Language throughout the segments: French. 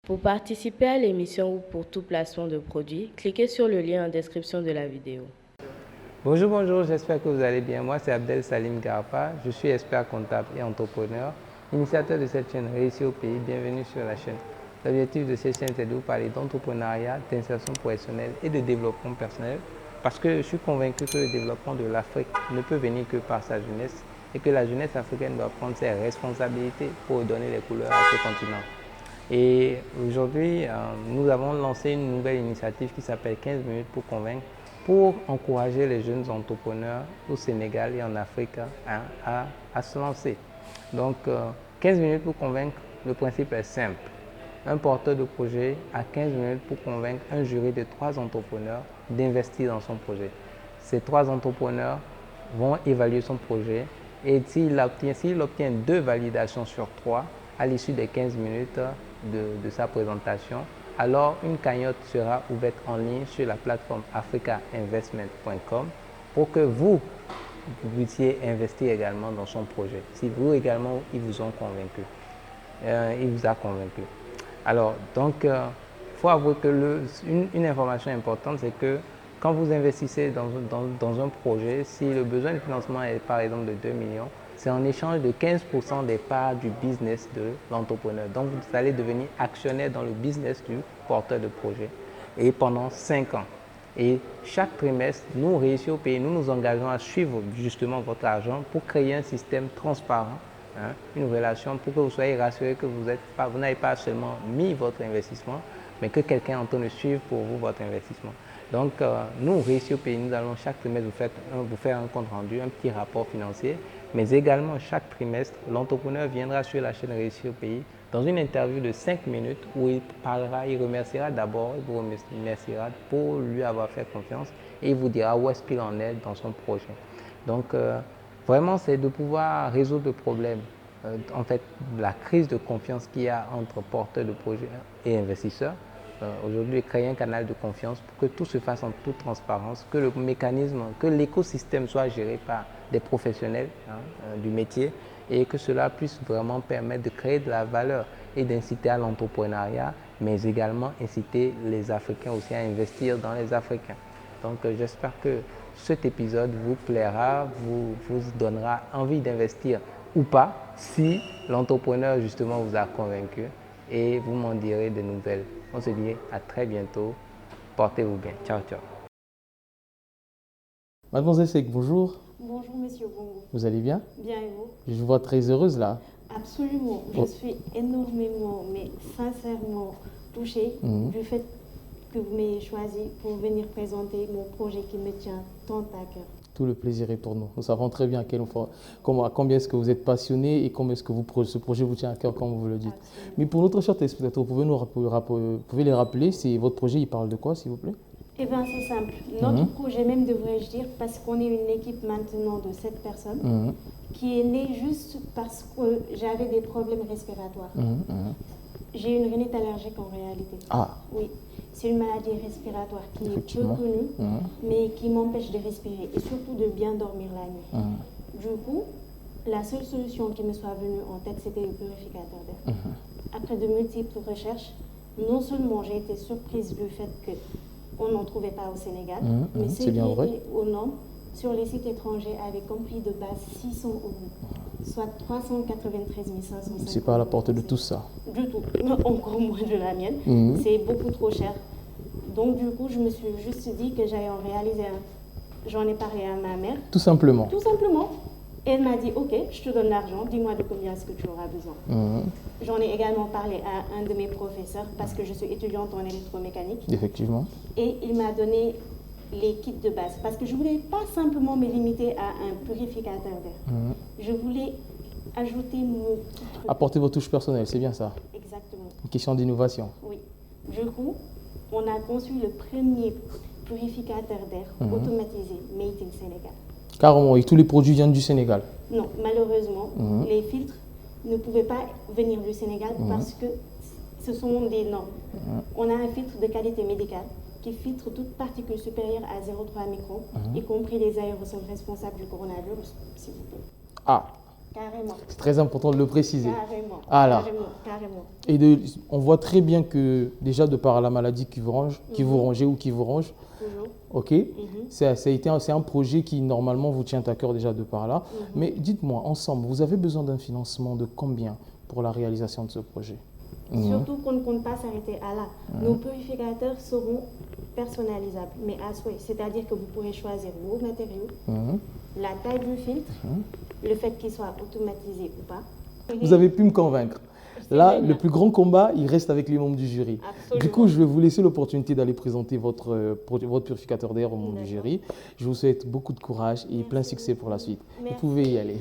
Pour participer à l'émission ou pour tout placement de produit, cliquez sur le lien en description de la vidéo. Bonjour, j'espère que vous allez bien. Moi, c'est Abdel Salim Garpa. Je suis expert comptable et entrepreneur, initiateur de cette chaîne Réussir au pays. Bienvenue sur la chaîne. L'objectif de cette chaîne, c'est de vous parler d'entrepreneuriat, d'insertion professionnelle et de développement personnel parce que je suis convaincu que le développement de l'Afrique ne peut venir que par sa jeunesse et que la jeunesse africaine doit prendre ses responsabilités pour donner les couleurs à ce continent. Et aujourd'hui, nous avons lancé une nouvelle initiative qui s'appelle 15 minutes pour convaincre, pour encourager les jeunes entrepreneurs au Sénégal et en Afrique à se lancer. Donc, 15 minutes pour convaincre, le principe est simple. Un porteur de projet a 15 minutes pour convaincre un jury de 3 entrepreneurs d'investir dans son projet. Ces 3 entrepreneurs vont évaluer son projet et s'il obtient 2 validations sur 3 à l'issue des 15 minutes de sa présentation, alors une cagnotte sera ouverte en ligne sur la plateforme africainvestment.com pour que vous puissiez investir également dans son projet. Si vous également, il vous a convaincu. Alors, donc, il faut avouer que une information importante, c'est que quand vous investissez dans un projet, si le besoin de financement est par exemple de 2 millions, c'est en échange de 15% des parts du business de l'entrepreneur. Donc, vous allez devenir actionnaire dans le business du porteur de projet et pendant 5 ans. Et chaque trimestre, nous, Réussir au pays, nous nous engageons à suivre justement votre argent pour créer un système transparent, une relation pour que vous soyez rassurés que vous n'avez pas seulement mis votre investissement, mais que quelqu'un est en train de suivre pour vous votre investissement. Donc, nous, Réussir au pays, nous allons chaque trimestre vous faire un compte rendu, un petit rapport financier, mais également chaque trimestre, l'entrepreneur viendra sur la chaîne Réussir au pays dans une interview de 5 minutes où il remerciera d'abord, il vous remerciera pour lui avoir fait confiance et il vous dira où est-ce qu'il en est dans son projet. Donc, vraiment, c'est de pouvoir résoudre le problème, en fait, la crise de confiance qu'il y a entre porteurs de projets et investisseurs. Aujourd'hui, créer un canal de confiance pour que tout se fasse en toute transparence, que le mécanisme, que l'écosystème soit géré par des professionnels du métier et que cela puisse vraiment permettre de créer de la valeur et d'inciter à l'entrepreneuriat, mais également inciter les Africains aussi à investir dans les Africains. Donc, j'espère que cet épisode vous plaira, vous donnera envie d'investir ou pas, si l'entrepreneur justement vous a convaincu et vous m'en direz des nouvelles. On se dit à très bientôt. Portez-vous bien. Ciao, ciao. Mademoiselle Sek, bonjour. Bonjour Monsieur Bongo. Vous allez bien? Bien et vous? Je vous vois très heureuse là. Absolument. Je suis énormément, mais sincèrement touchée du fait que vous m'ayez choisi pour venir présenter mon projet qui me tient tant à cœur. Tout le plaisir est pour nous. Nous savons très bien combien est-ce que vous êtes passionné et combien est-ce que ce projet vous tient à cœur, comme vous le dites. Absolument. Mais pour notre cher téléspectateur, vous pouvez les rappeler, si votre projet il parle de quoi, s'il vous plaît? Eh bien, c'est simple. Notre projet, même devrais-je dire, parce qu'on est une équipe maintenant de 7 personnes, qui est née juste parce que j'avais des problèmes respiratoires. J'ai une rhinite allergique en réalité. Ah. Oui, c'est une maladie respiratoire qui est peu connue, mais qui m'empêche de respirer et surtout de bien dormir la nuit. Du coup, la seule solution qui me soit venue en tête, c'était le purificateur d'air. Après de multiples recherches, non seulement j'ai été surprise du fait qu'on n'en trouvait pas au Sénégal, mais ceux qui étaient aux normes sur les sites étrangers avaient comme prix de base 600 €, soit 393 550 €. C'est pas à la portée de tout ça. Du tout, encore moins de la mienne. C'est beaucoup trop cher. Donc du coup, je me suis juste dit que j'allais en réaliser un. J'en ai parlé à ma mère. Tout simplement. Tout simplement. Et elle m'a dit, ok, je te donne l'argent, dis-moi de combien est-ce que tu auras besoin. J'en ai également parlé à un de mes professeurs parce que je suis étudiante en électromécanique. Effectivement. Et il m'a donné les kits de base parce que je ne voulais pas simplement me limiter à un purificateur d'air. Je voulais ajouter mon petit truc. Apporter vos touches personnelles, c'est bien ça? Exactement. Une question d'innovation. Oui. Du coup, on a conçu le premier purificateur d'air automatisé made in Sénégal. Carrément, et tous les produits viennent du Sénégal? Non, malheureusement, les filtres ne pouvaient pas venir du Sénégal parce que ce sont des normes. On a un filtre de qualité médicale qui filtre toute particule supérieure à 0,3 microns, y compris les aérosols responsables du coronavirus, s'il vous plaît. Ah. Carrément. C'est très important de le préciser. Carrément. Alors, Carrément. et on voit très bien que déjà de par la maladie qui vous ronge, toujours. Ok. C'est un projet qui normalement vous tient à cœur déjà de par là. Mais dites-moi, ensemble, vous avez besoin d'un financement de combien pour la réalisation de ce projet? Surtout qu'on ne compte pas s'arrêter à là. Nos purificateurs seront personnalisables, mais à souhait. C'est-à-dire que vous pourrez choisir vos matériaux, la taille du filtre, le fait qu'il soit automatisé ou pas. Vous avez pu me convaincre. Là, le plus grand combat, il reste avec les membres du jury. Absolument. Du coup, je vais vous laisser l'opportunité d'aller présenter votre purificateur d'air aux membres du jury. Je vous souhaite beaucoup de courage et plein succès pour la suite. Merci. Vous pouvez y aller.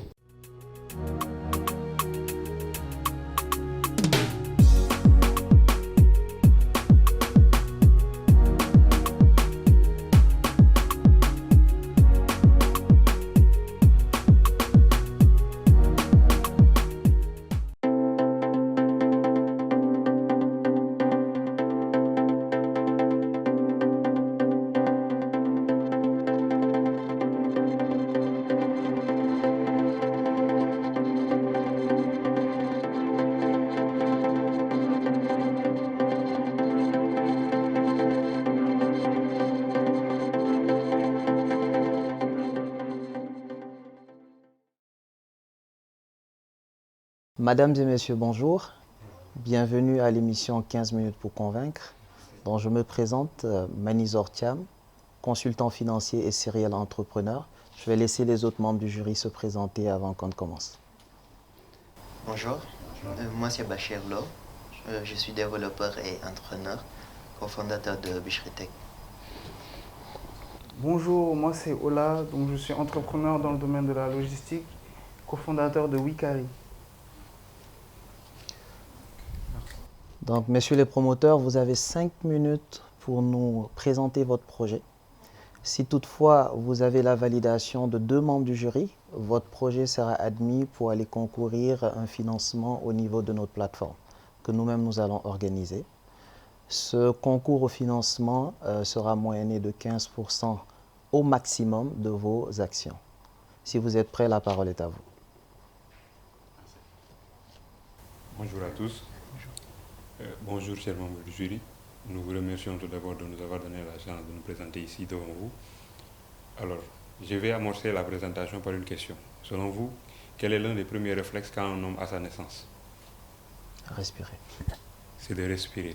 Mesdames et messieurs, bonjour. Bienvenue à l'émission 15 minutes pour convaincre, dont je me présente, Manizor Thiam, consultant financier et serial entrepreneur. Je vais laisser les autres membres du jury se présenter avant qu'on ne commence. Bonjour, moi c'est Bachir Lo. Je suis développeur et entrepreneur, cofondateur de Bichri-Tech. Bonjour, moi c'est Ola, donc je suis entrepreneur dans le domaine de la logistique, cofondateur de Wikari. Donc, messieurs les promoteurs, vous avez 5 minutes pour nous présenter votre projet. Si toutefois vous avez la validation de 2 membres du jury, votre projet sera admis pour aller concourir à un financement au niveau de notre plateforme que nous-mêmes nous allons organiser. Ce concours au financement sera moyenné de 15% au maximum de vos actions. Si vous êtes prêts, la parole est à vous. Bonjour à tous. Bonjour, chers membres du jury. Nous vous remercions tout d'abord de nous avoir donné la chance de nous présenter ici devant vous. Alors, je vais amorcer la présentation par une question. Selon vous, quel est l'un des premiers réflexes quand un homme a sa naissance? Respirez. C'est de respirer.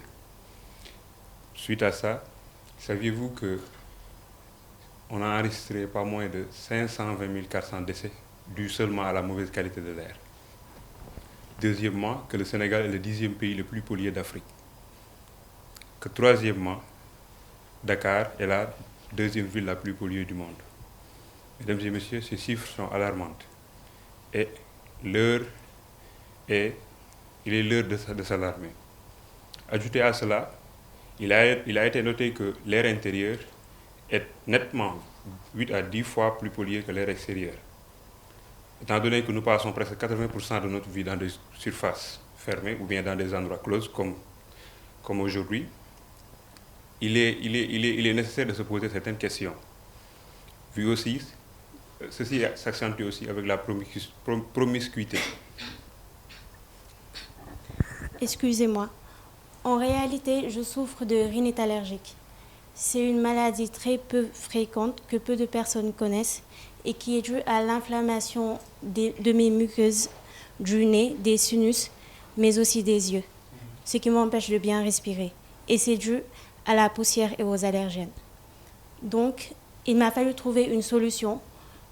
Suite à ça, saviez-vous que on a enregistré pas moins de 520 400 décès dus seulement à la mauvaise qualité de l'air? Deuxièmement, que le Sénégal est le 10e pays le plus pollué d'Afrique. Que troisièmement, Dakar est la 2e ville la plus polluée du monde. Mesdames et messieurs, ces chiffres sont alarmants. Et il est l'heure de s'alarmer. Ajouté à cela, il a été noté que l'air intérieur est nettement 8 à 10 fois plus pollué que l'air extérieur. Étant donné que nous passons presque 80% de notre vie dans des surfaces fermées ou bien dans des endroits clos comme aujourd'hui, il est nécessaire de se poser certaines questions. Vu aussi, ceci s'accentue aussi avec la promiscuité. Excusez-moi. En réalité, je souffre de rhinite allergique. C'est une maladie très peu fréquente que peu de personnes connaissent et qui est due à l'inflammation de mes muqueuses, du nez, des sinus, mais aussi des yeux, ce qui m'empêche de bien respirer. Et c'est dû à la poussière et aux allergènes. Donc, il m'a fallu trouver une solution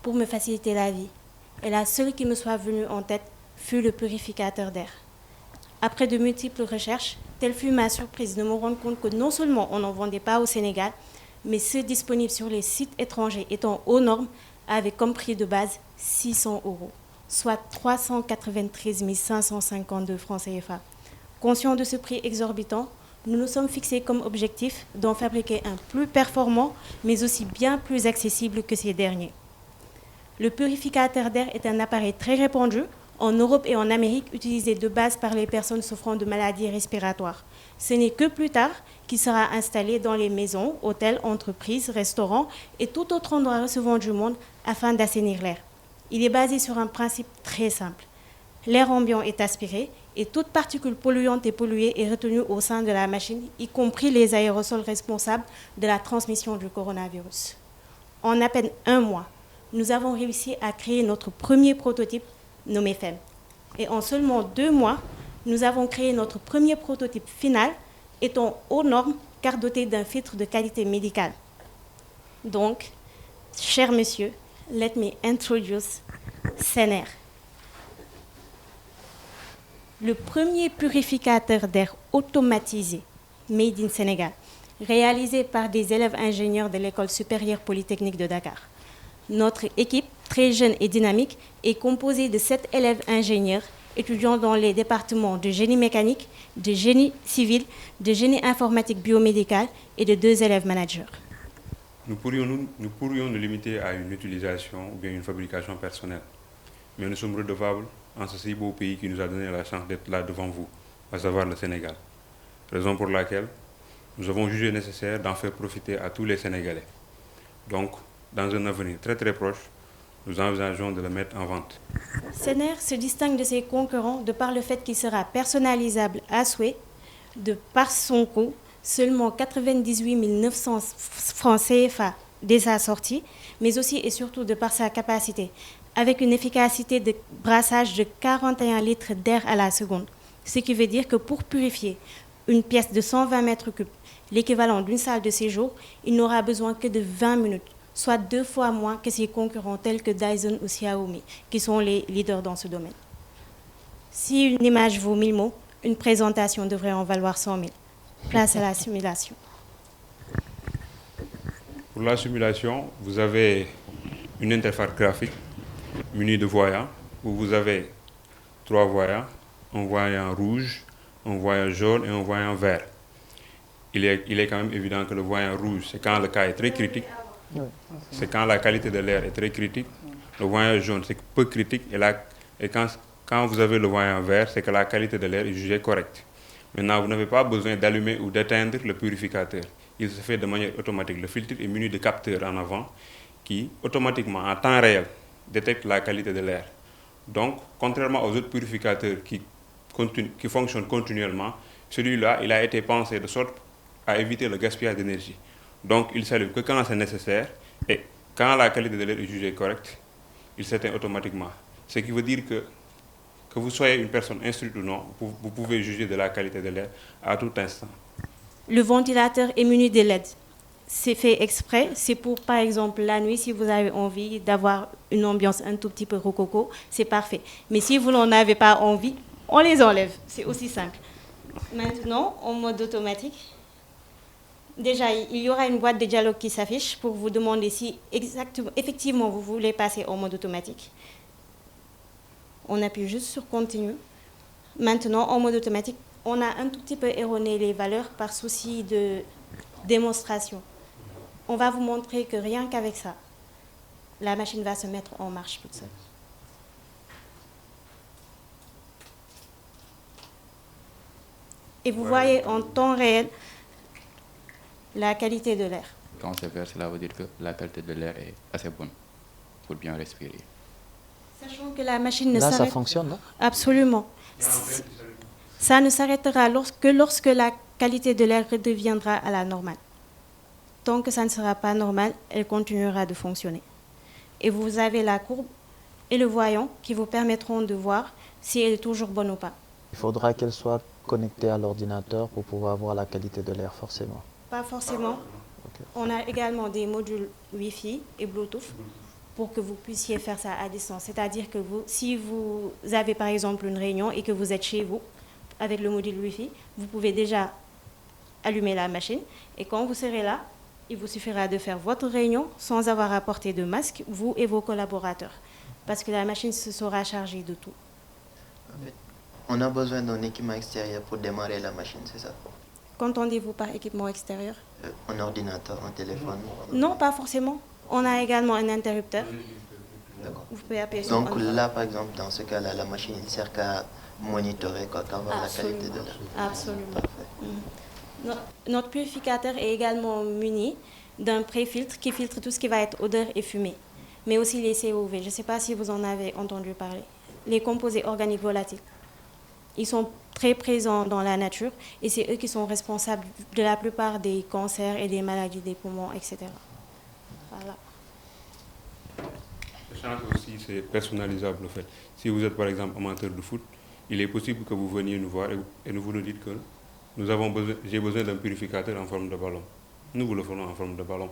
pour me faciliter la vie. Et la seule qui me soit venue en tête fut le purificateur d'air. Après de multiples recherches, telle fut ma surprise de me rendre compte que non seulement on n'en vendait pas au Sénégal, mais ceux disponibles sur les sites étrangers étant aux normes avaient comme prix de base 600 €, soit 393 552 francs CFA. Conscient de ce prix exorbitant, nous nous sommes fixés comme objectif d'en fabriquer un plus performant, mais aussi bien plus accessible que ces derniers. Le purificateur d'air est un appareil très répandu en Europe et en Amérique, utilisé de base par les personnes souffrant de maladies respiratoires. Ce n'est que plus tard qu'il sera installé dans les maisons, hôtels, entreprises, restaurants et tout autre endroit recevant du monde afin d'assainir l'air. Il est basé sur un principe très simple. L'air ambiant est aspiré et toute particule polluante et polluée est retenue au sein de la machine, y compris les aérosols responsables de la transmission du coronavirus. En à peine 1 mois, nous avons réussi à créer notre premier prototype nommé FEM. Et en seulement 2 mois, nous avons créé notre premier prototype final étant aux normes car doté d'un filtre de qualité médicale. Donc, chers messieurs, let me introduce Sener. Le premier purificateur d'air automatisé, made in Sénégal, réalisé par des élèves ingénieurs de l'École supérieure polytechnique de Dakar. Notre équipe, très jeune et dynamique, est composée de 7 élèves ingénieurs étudiant dans les départements de génie mécanique, de génie civil, de génie informatique biomédical et de 2 élèves managers. Nous pourrions nous limiter à une utilisation ou bien une fabrication personnelle. Mais nous sommes redevables en ce si beau pays qui nous a donné la chance d'être là devant vous, à savoir le Sénégal. Raison pour laquelle nous avons jugé nécessaire d'en faire profiter à tous les Sénégalais. Donc, dans un avenir très très proche, nous envisageons de le mettre en vente. Sener se distingue de ses concurrents de par le fait qu'il sera personnalisable à souhait, de par son coût, seulement 98 900 francs CFA dès sa sortie, mais aussi et surtout de par sa capacité, avec une efficacité de brassage de 41 litres d'air à la seconde. Ce qui veut dire que pour purifier une pièce de 120 mètres cubes, l'équivalent d'une salle de séjour, il n'aura besoin que de 20 minutes, soit 2 fois moins que ses concurrents tels que Dyson ou Xiaomi, qui sont les leaders dans ce domaine. Si une image vaut 1000 mots, une présentation devrait en valoir 100 000. Place à la simulation. Pour la simulation, vous avez une interface graphique munie de voyants, où vous avez 3 voyants, un voyant rouge, un voyant jaune et un voyant vert. Il est quand même évident que le voyant rouge, c'est quand le cas est très critique, c'est quand la qualité de l'air est très critique. Le voyant jaune, c'est peu critique, et quand vous avez le voyant vert, c'est que la qualité de l'air est jugée correcte. Maintenant, vous n'avez pas besoin d'allumer ou d'éteindre le purificateur. Il se fait de manière automatique. Le filtre est muni de capteurs en avant qui, automatiquement, en temps réel, détectent la qualité de l'air. Donc, contrairement aux autres purificateurs qui fonctionnent continuellement, celui-là, il a été pensé de sorte à éviter le gaspillage d'énergie. Donc, il s'allume que quand c'est nécessaire et quand la qualité de l'air est jugée correcte, il s'éteint automatiquement. Ce qui veut dire que vous soyez une personne instruite ou non, vous pouvez juger de la qualité de l'air à tout instant. Le ventilateur est muni de LED. C'est fait exprès, c'est pour, par exemple, la nuit, si vous avez envie d'avoir une ambiance un tout petit peu rococo, c'est parfait. Mais si vous n'en avez pas envie, on les enlève. C'est aussi simple. Maintenant, en mode automatique, déjà, il y aura une boîte de dialogue qui s'affiche pour vous demander si effectivement vous voulez passer en mode automatique. On appuie juste sur continue. Maintenant, en mode automatique, on a un tout petit peu erroné les valeurs par souci de démonstration. On va vous montrer que rien qu'avec ça, la machine va se mettre en marche toute seule. Et vous voyez en temps réel la qualité de l'air. Quand c'est vert, cela veut dire que la qualité de l'air est assez bonne pour bien respirer. Sachant que la machine ne Là, ça s'arrête... fonctionne, non? Absolument. Ça ne s'arrêtera que lorsque la qualité de l'air redeviendra à la normale. Tant que ça ne sera pas normal, elle continuera de fonctionner. Et vous avez la courbe et le voyant qui vous permettront de voir si elle est toujours bonne ou pas. Il faudra qu'elle soit connectée à l'ordinateur pour pouvoir voir la qualité de l'air, forcément. Pas forcément. Okay. On a également des modules Wi-Fi et Bluetooth pour que vous puissiez faire ça à distance. C'est-à-dire que si vous avez par exemple une réunion et que vous êtes chez vous avec le module Wi-Fi, vous pouvez déjà allumer la machine et quand vous serez là, il vous suffira de faire votre réunion sans avoir à porter de masque, vous et vos collaborateurs, parce que la machine se sera chargée de tout. En fait, on a besoin d'un équipement extérieur pour démarrer la machine, c'est ça? Qu'entendez-vous par équipement extérieur? Un ordinateur, un téléphone? Non, pas forcément. On a également un interrupteur. D'accord. Vous pouvez appuyer sur Donc on. là, par exemple, dans ce cas-là, la machine ne sert qu'à monitorer, qu'à voir la qualité de l'air. Absolument. Parfait. Notre purificateur est également muni d'un pré-filtre qui filtre tout ce qui va être odeur et fumée, mais aussi les COV. Je ne sais pas si vous en avez entendu parler. les composés organiques volatiles. Ils sont très présents dans la nature et c'est eux qui sont responsables de la plupart des cancers et des maladies des poumons, etc. Voilà. Sachant que aussi c'est personnalisable en fait. Si vous êtes par exemple amateur de foot, il est possible que vous veniez nous voir et vous nous dites que j'ai besoin d'un purificateur en forme de ballon. Nous vous le ferons en forme de ballon.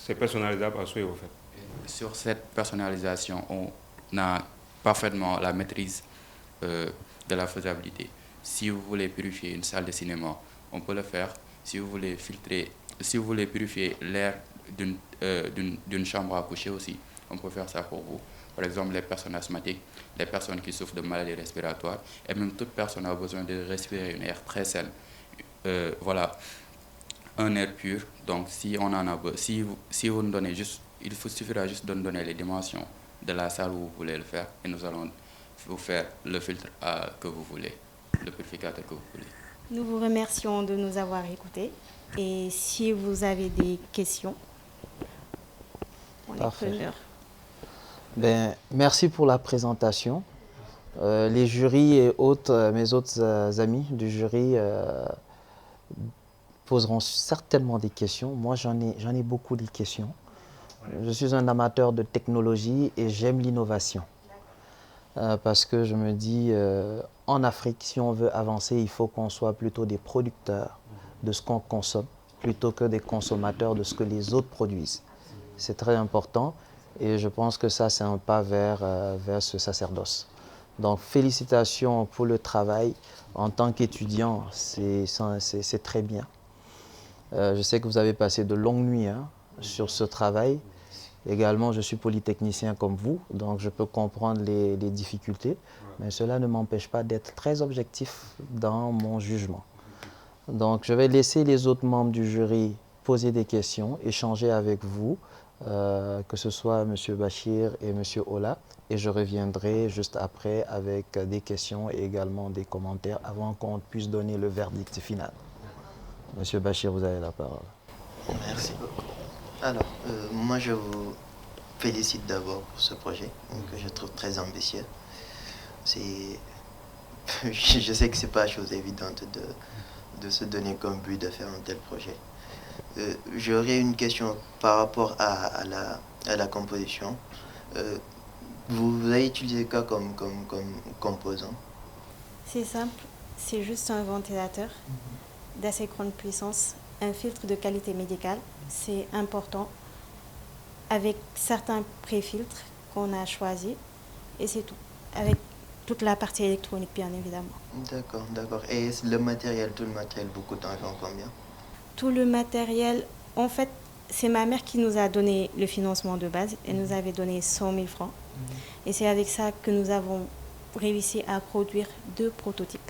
C'est personnalisable à souhait, au fait. Sur cette personnalisation, on a parfaitement la maîtrise de la faisabilité. Si vous voulez purifier une salle de cinéma, on peut le faire. Si vous voulez purifier l'air d'une chambre à coucher aussi, on peut faire ça pour vous. Par exemple, les personnes asthmatiques, les personnes qui souffrent de maladies respiratoires, et même toute personne a besoin de respirer un air très sain. Voilà, un air pur. Donc, si on en a, si vous nous donnez juste, suffira juste de nous donner les dimensions de la salle où vous voulez le faire, et nous allons vous faire le filtre que vous voulez, le purificateur que vous voulez. Nous vous remercions de nous avoir écoutés. Et si vous avez des questions, on est preneurs. Ben, merci pour la présentation. Les jurys et mes autres amis du jury poseront certainement des questions. Moi, j'en ai beaucoup de questions. Je suis un amateur de technologie et j'aime l'innovation. Parce que je me dis, en Afrique, si on veut avancer, il faut qu'on soit plutôt des producteurs de ce qu'on consomme, plutôt que des consommateurs de ce que les autres produisent. C'est très important. Et je pense que ça, c'est un pas vers ce sacerdoce. Donc, félicitations pour le travail. En tant qu'étudiant, c'est très bien. Je sais que vous avez passé de longues nuits sur ce travail. Également, je suis polytechnicien comme vous, donc je peux comprendre les difficultés. Mais cela ne m'empêche pas d'être très objectif dans mon jugement. Donc, je vais laisser les autres membres du jury poser des questions, échanger avec vous. Que ce soit M. Bachir et M. Ola, et je reviendrai juste après avec des questions et également des commentaires avant qu'on puisse donner le verdict final. M. Bachir, vous avez la parole. Merci beaucoup. Alors, moi je vous félicite d'abord pour ce projet que je trouve très ambitieux. Je sais que ce n'est pas chose évidente de se donner comme but de faire un tel projet. J'aurais une question par rapport à la composition. Vous avez utilisé quoi comme composant? C'est simple, c'est juste un ventilateur d'assez grande puissance, un filtre de qualité médicale, c'est important, avec certains pré-filtres qu'on a choisis, et c'est tout, avec toute la partie électronique bien évidemment. D'accord, d'accord. Et le matériel, tout le matériel, beaucoup d'argent, combien? Tout le matériel, en fait, c'est ma mère qui nous a donné le financement de base. Elle nous avait donné 100 000 francs. Et c'est avec ça que nous avons réussi à produire 2 prototypes.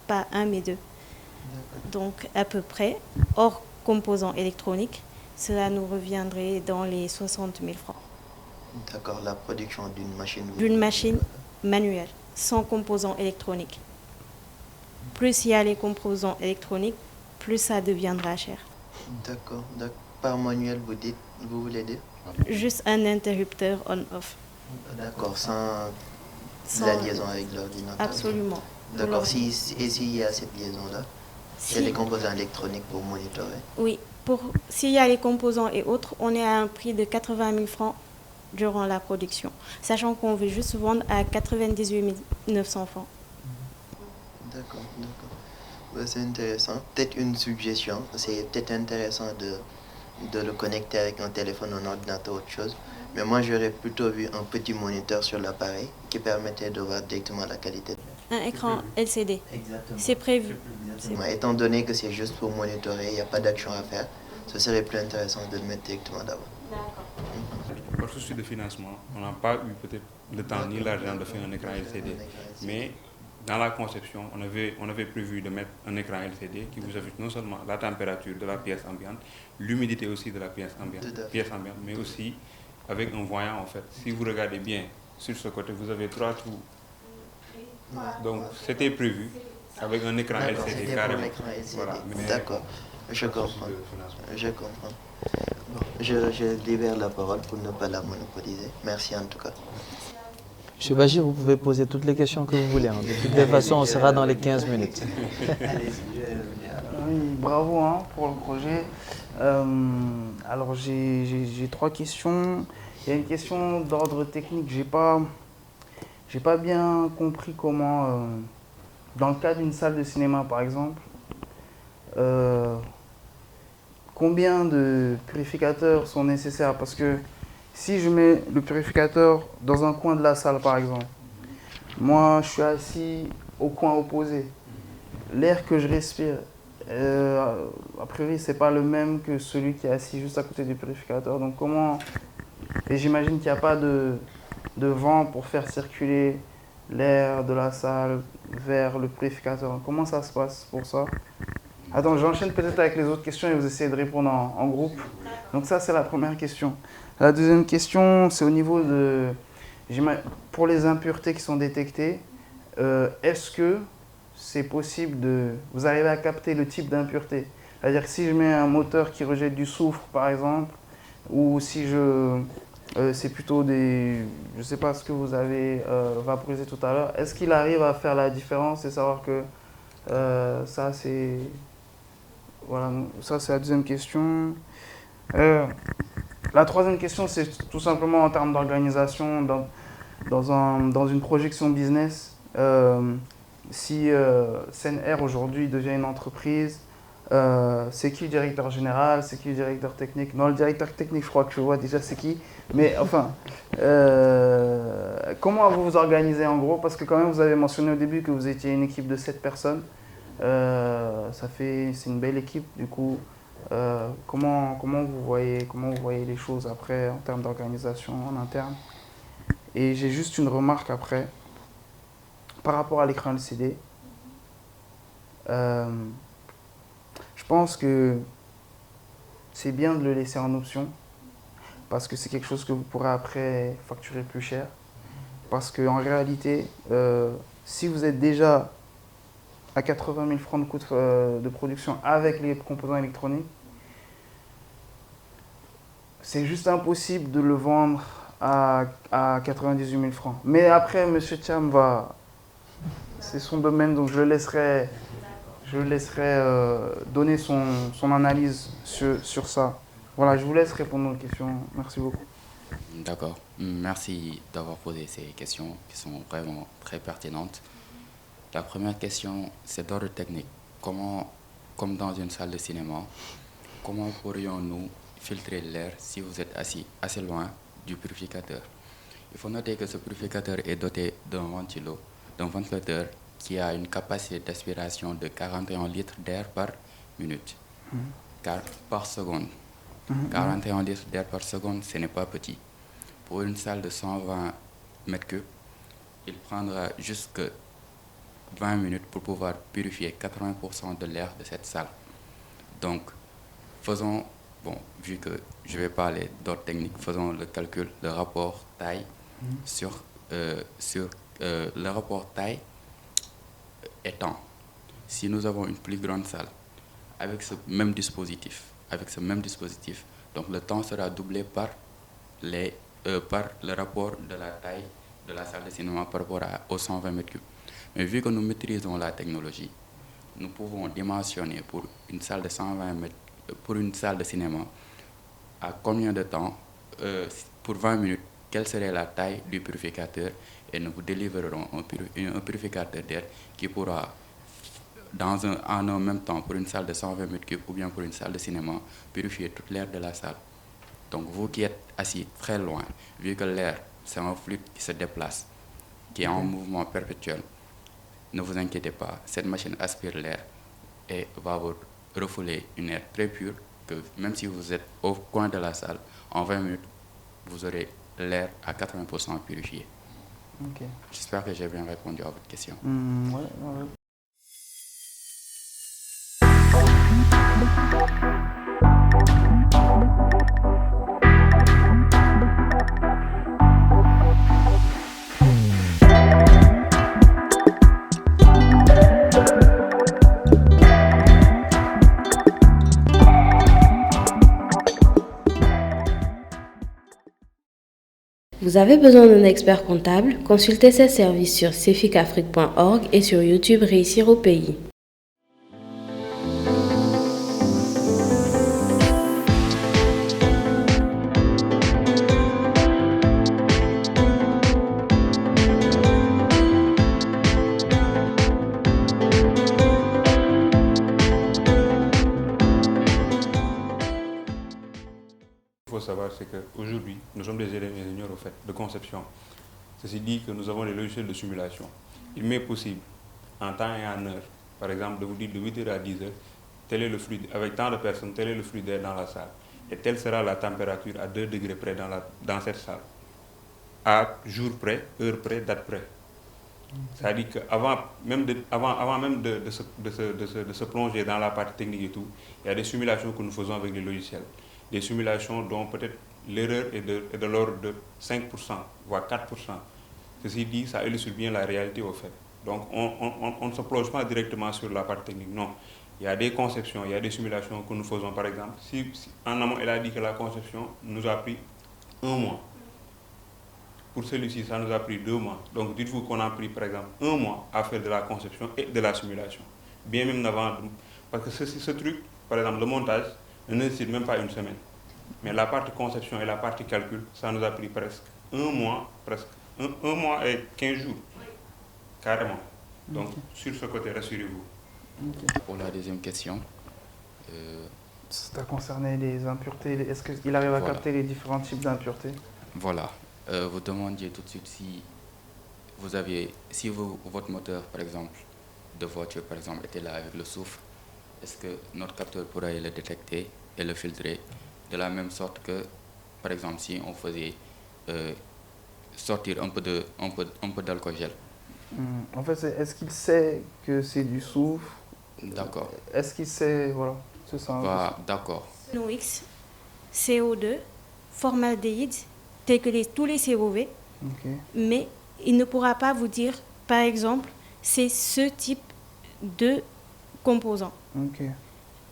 Pas un, mais 2. Donc, à peu près, hors composants électroniques, cela nous reviendrait dans les 60 000 francs. D'accord, la production d'une machine... D'une machine manuelle, sans composants électroniques. Plus il y a les composants électroniques, plus ça deviendra cher. D'accord. Par manuel, vous voulez dire? Juste un interrupteur on-off. D'accord, sans la liaison avec l'ordinateur. Absolument. D'accord, s'il y a cette liaison-là, il y a des composants électroniques pour monitorer? Oui, s'il y a les composants et autres, on est à un prix de 80 000 francs durant la production, sachant qu'on veut juste vendre à 98 900 francs. D'accord. C'est intéressant. Peut-être une suggestion, c'est peut-être intéressant de le connecter avec un téléphone, un ordinateur, autre chose. Mais moi, j'aurais plutôt vu un petit moniteur sur l'appareil qui permettait de voir directement la qualité. Un écran LCD. Exactement. C'est prévu. Étant donné que c'est juste pour monitorer, il n'y a pas d'action à faire, ce serait plus intéressant de le mettre directement d'abord. D'accord. Par souci de financement, on n'a pas eu peut-être le temps ni l'argent de faire un écran LCD. Mais dans la conception, on avait prévu de mettre un écran LCD qui vous affiche non seulement la température de la pièce ambiante, l'humidité aussi de la pièce ambiante, mais aussi avec un voyant en fait. Si vous regardez bien sur ce côté, vous avez 3 trous. Donc c'était prévu avec un écran LCD carrément. Voilà. D'accord, je comprends. Bon, je libère la parole pour ne pas la monopoliser. Merci en tout cas. Monsieur Bachir, vous pouvez poser toutes les questions que vous voulez. De toutes les façons, on sera dans les 15 minutes. Oui, bravo pour le projet. Alors, j'ai 3 questions. Il y a une question d'ordre technique. J'ai pas bien compris comment, dans le cas d'une salle de cinéma, par exemple, combien de purificateurs sont nécessaires? Parce que si je mets le purificateur dans un coin de la salle, par exemple, moi, je suis assis au coin opposé. L'air que je respire, a priori, c'est pas le même que celui qui est assis juste à côté du purificateur. Donc, comment... Et j'imagine qu'il n'y a pas de vent pour faire circuler l'air de la salle vers le purificateur. Comment ça se passe pour ça? Attends, j'enchaîne peut-être avec les autres questions et vous essayez de répondre en groupe. Donc ça, c'est la première question. La deuxième question, c'est au niveau de... Pour les impuretés qui sont détectées, est-ce que c'est possible de... Vous arrivez à capter le type d'impureté? C'est-à-dire que si je mets un moteur qui rejette du soufre, par exemple, ou si je... c'est plutôt des... Je ne sais pas ce que vous avez vaporisé tout à l'heure. Est-ce qu'il arrive à faire la différence et savoir que ça, c'est... Voilà, ça, c'est la deuxième question. La troisième question, c'est tout simplement en termes d'organisation, dans une projection business. Si SEN'Air aujourd'hui devient une entreprise, c'est qui le directeur général, c'est qui le directeur technique? Non, le directeur technique, je crois que je vois déjà c'est qui. Mais enfin, comment vous vous organisez en gros? Parce que quand même, vous avez mentionné au début que vous étiez une équipe de 7 personnes. C'est une belle équipe, du coup. Comment vous voyez les choses après en termes d'organisation en interne? Et j'ai juste une remarque après, par rapport à l'écran LCD. Je pense que c'est bien de le laisser en option, parce que c'est quelque chose que vous pourrez après facturer plus cher. Parce qu'en réalité, si vous êtes déjà à 80 000 francs de coût de production avec les composants électroniques, c'est juste impossible de le vendre à 98 000 francs. Mais après, M. Cham c'est son domaine, donc je le laisserai donner son analyse sur ça. Voilà, je vous laisse répondre aux questions. Merci beaucoup. D'accord. Merci d'avoir posé ces questions qui sont vraiment très pertinentes. La première question, c'est d'ordre technique. Comme dans une salle de cinéma, comment pourrions-nous filtrer l'air si vous êtes assis assez loin du purificateur? Il faut noter que ce purificateur est doté d'un ventilateur qui a une capacité d'aspiration de 41 litres d'air par minute, par seconde. 41 litres d'air par seconde, ce n'est pas petit. Pour une salle de 120 mètres cubes, il prendra jusque 20 minutes pour pouvoir purifier 80% de l'air de cette salle. Donc, vu que je vais parler d'ordre technique, faisons le calcul, le rapport taille le rapport taille et temps. Si nous avons une plus grande salle avec ce même dispositif, donc le temps sera doublé par le rapport de la taille de la salle de cinéma par rapport aux 120 mètres cubes. Mais vu que nous maîtrisons la technologie, nous pouvons dimensionner pour une salle de 120 mètres, pour une salle de cinéma, à combien de temps, pour 20 minutes, quelle serait la taille du purificateur, et nous vous délivrerons un purificateur d'air qui pourra, en un même temps, pour une salle de 120 mètres cubes ou bien pour une salle de cinéma, purifier toute l'air de la salle. Donc vous qui êtes assis très loin, vu que l'air, c'est un fluide qui se déplace, qui est en mouvement perpétuel, ne vous inquiétez pas, cette machine aspire l'air et va vous refouler une air très pure, que même si vous êtes au coin de la salle, en 20 minutes, vous aurez l'air à 80% purifié. Okay. J'espère que j'ai bien répondu à votre question. Ouais. Vous avez besoin d'un expert comptable? Consultez ces services sur ceficafrique.org et sur YouTube Réussir au pays. Il faut savoir, c'est qu'aujourd'hui, nous sommes des élèves ingénieurs au fait, de conception. Ceci dit que nous avons des logiciels de simulation. Il m'est possible, en temps et en heure, par exemple, de vous dire de 8h à 10h, tel est le flux, avec tant de personnes, tel est le flux d'air dans la salle. Et telle sera la température à 2 degrés près dans cette salle. À jour près, heure près, date près. C'est-à-dire qu'avant même, de se plonger dans la partie technique et tout, il y a des simulations que nous faisons avec les logiciels. Des simulations dont peut-être l'erreur est de l'ordre de 5%, voire 4%. Ceci dit, ça illustre bien la réalité au fait. Donc on ne se plonge pas directement sur la partie technique, non. Il y a des conceptions, il y a des simulations que nous faisons par exemple. Si en amont, elle a dit que la conception nous a pris 1 mois. Pour celui-ci, ça nous a pris 2 mois. Donc dites-vous qu'on a pris par exemple 1 mois à faire de la conception et de la simulation. Bien même avant, parce que ce truc, par exemple le montage, ne nécessite même pas 1 semaine. Mais la partie conception et la partie calcul, ça nous a pris presque 1 mois, presque 1 mois et 15 jours. Carrément. Donc sur ce côté, rassurez-vous. Pour la deuxième question. Ça concernait les impuretés. Est-ce qu'il arrive à capter les différents types d'impuretés? Voilà. Vous demandiez tout de suite si votre moteur, par exemple, de voiture, par exemple, était là avec le soufre, est-ce que notre capteur pourrait le détecter et le filtrer de la même sorte que, par exemple, si on faisait sortir un peu d'alcool gel. En fait, est-ce qu'il sait que c'est du soufre? D'accord. Est-ce qu'il sait, voilà, c'est ça. D'accord. NOx, CO2, formaldéhyde, tels que tous les COV, mais il ne pourra pas vous dire, par exemple, c'est ce type de composant.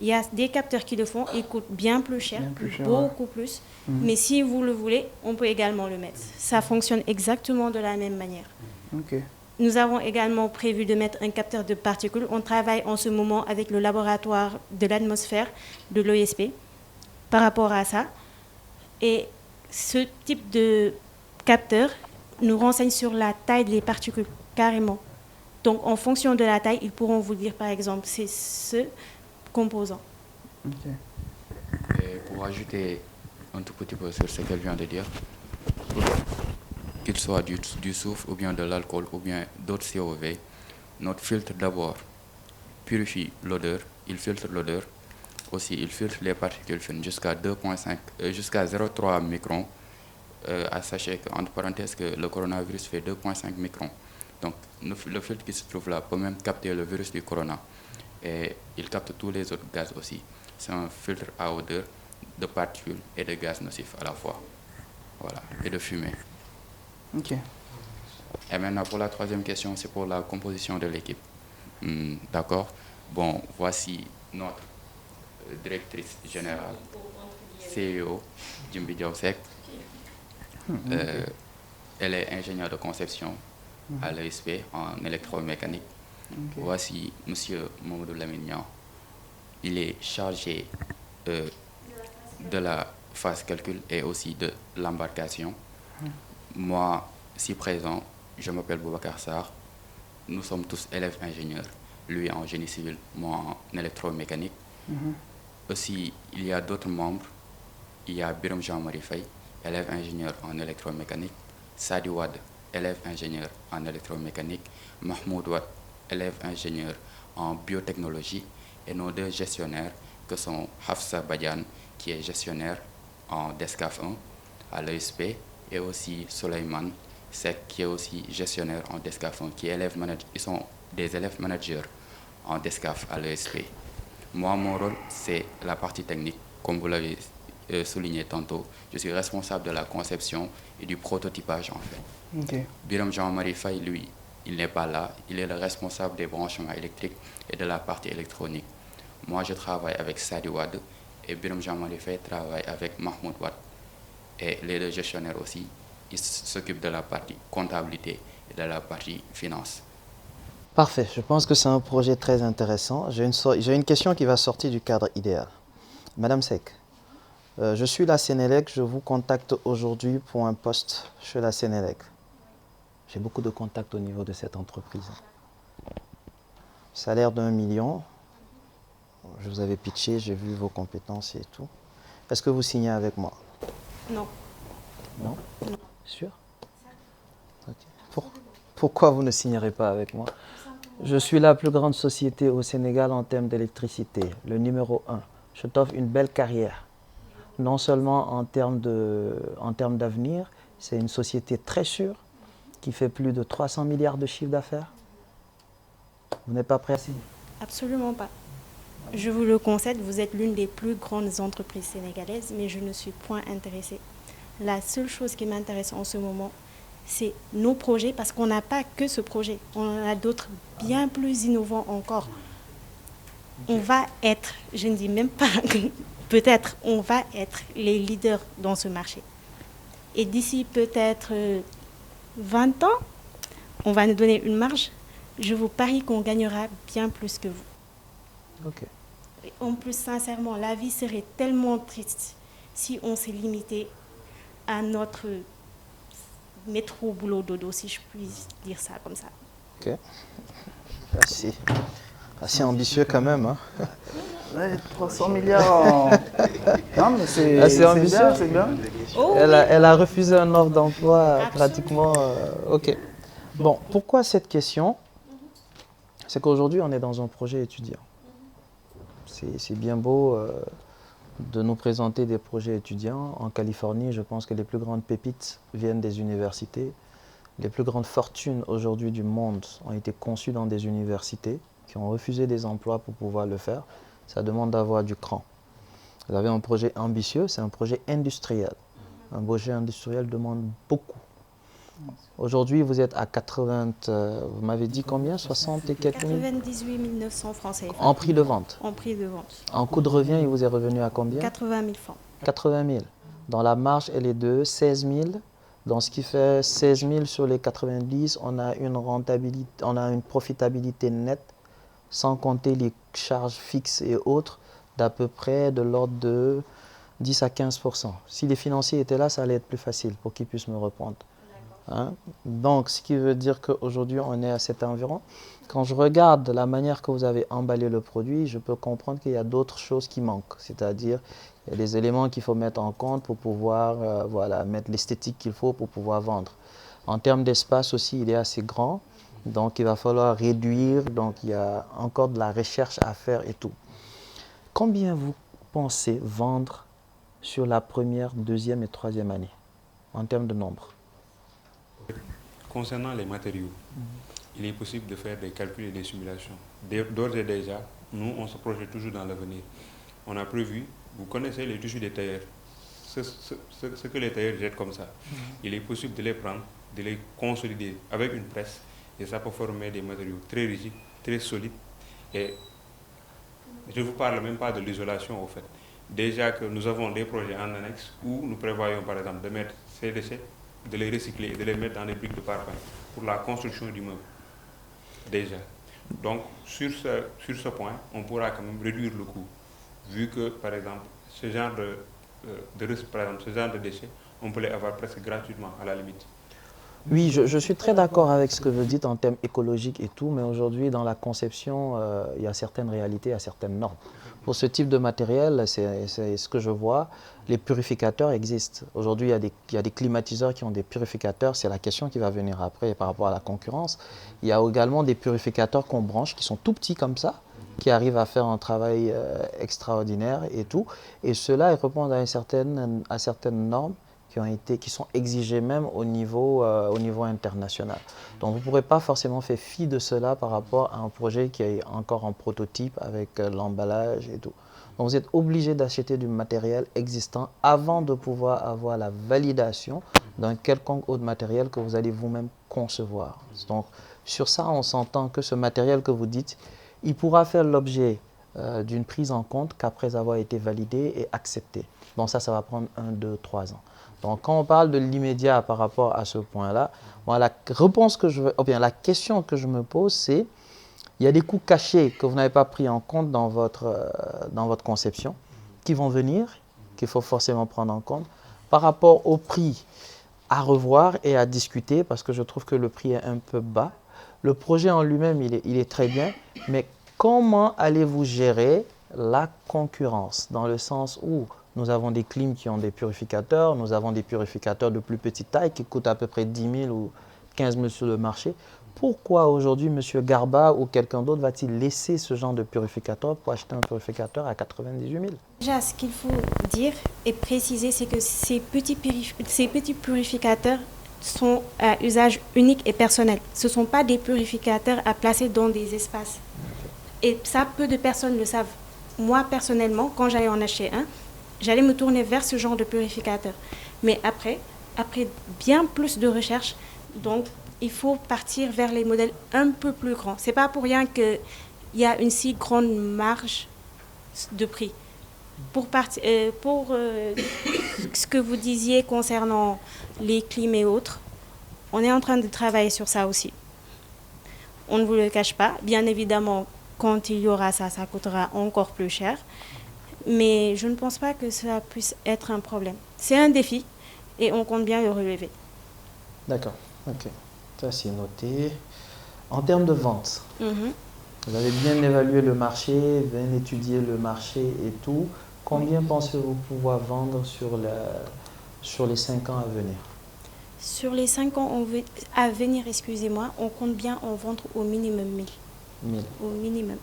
Il y a des capteurs qui le font, ils coûtent bien plus cher, beaucoup plus. Mais si vous le voulez, on peut également le mettre. Ça fonctionne exactement de la même manière. Nous avons également prévu de mettre un capteur de particules. On travaille en ce moment avec le laboratoire de l'atmosphère de l'OSP par rapport à ça. Et ce type de capteur nous renseigne sur la taille des particules, carrément. Donc, en fonction de la taille, ils pourront vous dire, par exemple, c'est ce composant. Et pour ajouter un tout petit peu sur ce qu'elle vient de dire, qu'il soit du soufre ou bien de l'alcool ou bien d'autres COV, notre filtre d'abord purifie l'odeur, il filtre l'odeur, aussi il filtre les particules fines jusqu'à 0,3 microns. Sachez qu'entre parenthèses que le coronavirus fait 2,5 microns. Donc le filtre qui se trouve là peut même capter le virus du corona et il capte tous les autres gaz aussi. C'est un filtre à odeur de particules et de gaz nocifs à la fois. Voilà, et de fumée. Et maintenant pour la troisième question, c'est pour la composition de l'équipe. D'accord. Bon, voici notre directrice générale, CEO, Jimbi Diawsek. Elle est ingénieure de conception à l'ESP en électromécanique. Voici M. Mamadou Lamignan. Il est chargé de la phase calcul et aussi de l'embarcation. Moi, si présent, je m'appelle Boubacar Sarr. Nous sommes tous élèves ingénieurs. Lui en génie civil, moi en électromécanique. Aussi, il y a d'autres membres. Il y a Biram Jean-Marie Faye, élève ingénieur en électromécanique. Sadi Wad, élève ingénieur en électromécanique. Mahmoud Wad, élève ingénieur en biotechnologie. Et nos 2 gestionnaires, que sont Hafsa Badian, qui est gestionnaire en DESCAF 1 à l'ESP, et aussi Soleiman Sek, qui est aussi gestionnaire en DESCAF 1, ils sont des élèves managers en DESCAF à l'ESP. Moi, mon rôle, c'est la partie technique, comme vous l'avez souligné tantôt. Je suis responsable de la conception et du prototypage, en fait. Biram Jean-Marie Faye, lui, il n'est pas là. Il est le responsable des branchements électriques et de la partie électronique. Moi, je travaille avec Sadi Wad et Biram Jean-Marie Faye travaille avec Mahmoud Wad. Et les 2 gestionnaires aussi il s'occupe de la partie comptabilité et de la partie finance. Parfait, je pense que c'est un projet très intéressant. J'ai une question qui va sortir du cadre idéal. Madame Seck, je suis la Sénélec, je vous contacte aujourd'hui pour un poste chez la Sénélec. J'ai beaucoup de contacts au niveau de cette entreprise. Salaire d'1 million, je vous avais pitché, j'ai vu vos compétences et tout. Est-ce que vous signez avec moi? Non. Non? Sûr? Okay. Pourquoi vous ne signerez pas avec moi? Je suis la plus grande société au Sénégal en termes d'électricité, le numéro 1. Je t'offre une belle carrière. Non seulement en termes d'avenir, c'est une société très sûre qui fait plus de 300 milliards de chiffre d'affaires. Vous n'êtes pas prêt à signer? Absolument pas. Je vous le concède, vous êtes l'une des plus grandes entreprises sénégalaises, mais je ne suis point intéressée. La seule chose qui m'intéresse en ce moment, c'est nos projets, parce qu'on n'a pas que ce projet. On en a d'autres bien plus innovants encore. On va être, je ne dis même pas, peut-être, on va être les leaders dans ce marché. Et d'ici peut-être 20 ans, on va nous donner une marge. Je vous parie qu'on gagnera bien plus que vous. Ok. Et en plus, sincèrement, la vie serait tellement triste si on s'est limité à notre métro boulot dodo, si je puis dire ça comme ça. Ok. Assez ambitieux quand même. Hein. Ouais, 300 milliards en... Non, mais c'est ambitieux. bien, c'est bien. Oh, Elle a refusé un offre d'emploi pratiquement... ok. Bon, pourquoi cette question? C'est qu'aujourd'hui, on est dans un projet étudiant. C'est bien beau de nous présenter des projets étudiants. En Californie, je pense que les plus grandes pépites viennent des universités. Les plus grandes fortunes aujourd'hui du monde ont été conçues dans des universités qui ont refusé des emplois pour pouvoir le faire. Ça demande d'avoir du cran. Vous avez un projet ambitieux, c'est un projet industriel. Un projet industriel demande beaucoup. Aujourd'hui, vous êtes à 80, vous m'avez dit combien? 60 et quelques mille? 98 900 francs CFA. En prix de vente? En prix de vente. En coût de revient, il vous est revenu à combien? 80 000 francs. 80 000. Dans la marge, elle est de 16 000. Dans ce qui fait 16 000 sur les 90, on a une rentabilité, on a une profitabilité nette, sans compter les charges fixes et autres, d'à peu près de l'ordre de 10 à 15%. Si les financiers étaient là, ça allait être plus facile pour qu'ils puissent me reprendre. Hein? Donc, ce qui veut dire qu'aujourd'hui, on est à cet environ. Quand je regarde la manière que vous avez emballé le produit, je peux comprendre qu'il y a d'autres choses qui manquent. C'est-à-dire, il y a des éléments qu'il faut mettre en compte pour pouvoir mettre l'esthétique qu'il faut pour pouvoir vendre. En termes d'espace aussi, il est assez grand. Donc, il va falloir réduire. Donc, il y a encore de la recherche à faire et tout. Combien vous pensez vendre sur la première, deuxième et troisième année en termes de nombre? Concernant les matériaux, il est possible de faire des calculs et des simulations. D'ores et déjà, nous, on se projette toujours dans l'avenir. On a prévu, vous connaissez les tissus des tailleurs, ce que les tailleurs jettent comme ça. Il est possible de les prendre, de les consolider avec une presse, et ça peut former des matériaux très rigides, très solides. Et je ne vous parle même pas de l'isolation, au fait. Déjà que nous avons des projets en annexe où nous prévoyons, par exemple, de mettre ces déchets, de les recycler et de les mettre dans des briques de parpaing pour la construction du meuble. Déjà. Donc, sur ce point, on pourra quand même réduire le coût. Vu que, par exemple, ce genre de déchets, on peut les avoir presque gratuitement, à la limite. Oui, je suis très d'accord avec ce que vous dites en termes écologiques et tout, mais aujourd'hui, dans la conception, il y a certaines réalités, il y a certaines normes. Pour ce type de matériel, c'est ce que je vois, les purificateurs existent. Aujourd'hui, il y a des climatiseurs qui ont des purificateurs, c'est la question qui va venir après par rapport à la concurrence. Il y a également des purificateurs qu'on branche, qui sont tout petits comme ça, qui arrivent à faire un travail extraordinaire et tout. Et ceux-là, ils répondent à certaines normes qui sont exigées même au niveau international. Donc vous ne pourrez pas forcément faire fi de cela par rapport à un projet qui est encore en prototype avec l'emballage et tout. Donc vous êtes obligé d'acheter du matériel existant avant de pouvoir avoir la validation d'un quelconque autre matériel que vous allez vous-même concevoir. Donc sur ça, on s'entend que ce matériel que vous dites, il pourra faire l'objet d'une prise en compte qu'après avoir été validé et accepté. Donc ça va prendre 1, 2, 3 ans. Donc quand on parle de l'immédiat par rapport à ce point-là, moi, la question que je me pose, c'est il y a des coûts cachés que vous n'avez pas pris en compte dans votre conception, qui vont venir, qu'il faut forcément prendre en compte, par rapport au prix à revoir et à discuter, parce que je trouve que le prix est un peu bas. Le projet en lui-même, il est très bien, mais comment allez-vous gérer la concurrence, dans le sens où nous avons des clims qui ont des purificateurs, nous avons des purificateurs de plus petite taille qui coûtent à peu près 10 000 ou 15 000 sur le marché. Pourquoi aujourd'hui M. Garba ou quelqu'un d'autre va-t-il laisser ce genre de purificateur pour acheter un purificateur à 98 000? Déjà, ce qu'il faut dire et préciser, c'est que ces petits purificateurs sont à usage unique et personnel. Ce ne sont pas des purificateurs à placer dans des espaces. Et ça, peu de personnes le savent. Moi, personnellement, quand j'allais en acheter un, j'allais me tourner vers ce genre de purificateur. Mais après bien plus de recherche, donc il faut partir vers les modèles un peu plus grands. Ce n'est pas pour rien qu'il y a une si grande marge de prix. Pour ce que vous disiez concernant les clims et autres, on est en train de travailler sur ça aussi. On ne vous le cache pas. Bien évidemment, quand il y aura ça, ça coûtera encore plus cher. Mais je ne pense pas que ça puisse être un problème. C'est un défi et on compte bien le relever. D'accord, ok. Ça, c'est noté. En termes de vente, vous avez bien évalué le marché, bien étudié le marché et tout. Combien pensez-vous pouvoir vendre sur les 5 ans à venir? Sur les 5 ans à venir, excusez-moi, on compte bien en vendre au minimum 1000. 1000. Au minimum.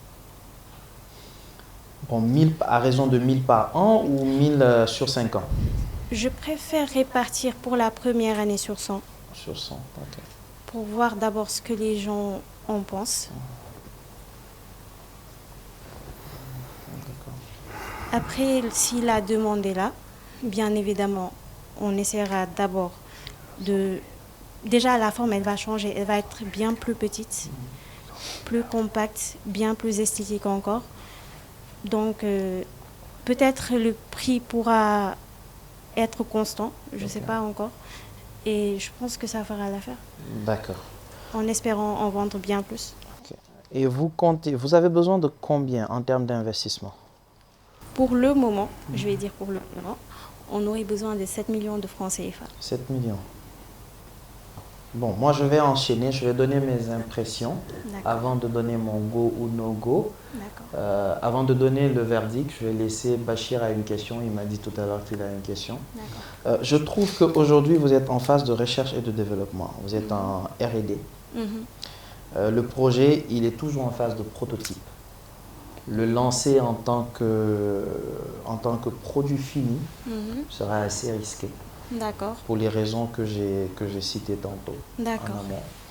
Bon, 1000 à raison de 1000 par an ou 1000 sur 5 ans? Je préfère répartir pour la première année sur 100. Sur 100, ok. Pour voir d'abord ce que les gens en pensent. Après, si la demande est là, bien évidemment, on essaiera d'abord de... Déjà, la forme, elle va changer. Elle va être bien plus petite, plus compacte, bien plus esthétique encore. Donc, peut-être le prix pourra être constant, je ne sais pas encore. Et je pense que ça fera l'affaire. D'accord. En espérant en vendre bien plus. Okay. Et vous avez besoin de combien en termes d'investissement? Pour le moment, je vais dire pour le moment, on aurait besoin de 7 millions de francs CFA. 7 millions. Bon, moi je vais enchaîner, je vais donner mes impressions avant de donner mon go ou no go. Avant de donner le verdict, je vais laisser Bachir à une question. Il m'a dit tout à l'heure qu'il a une question. Je trouve qu'aujourd'hui vous êtes en phase de recherche et de développement. Vous êtes en R&D. Le projet, il est toujours en phase de prototype. Le lancer en tant que produit fini sera assez risqué. D'accord. Pour les raisons que j'ai citées tantôt. D'accord.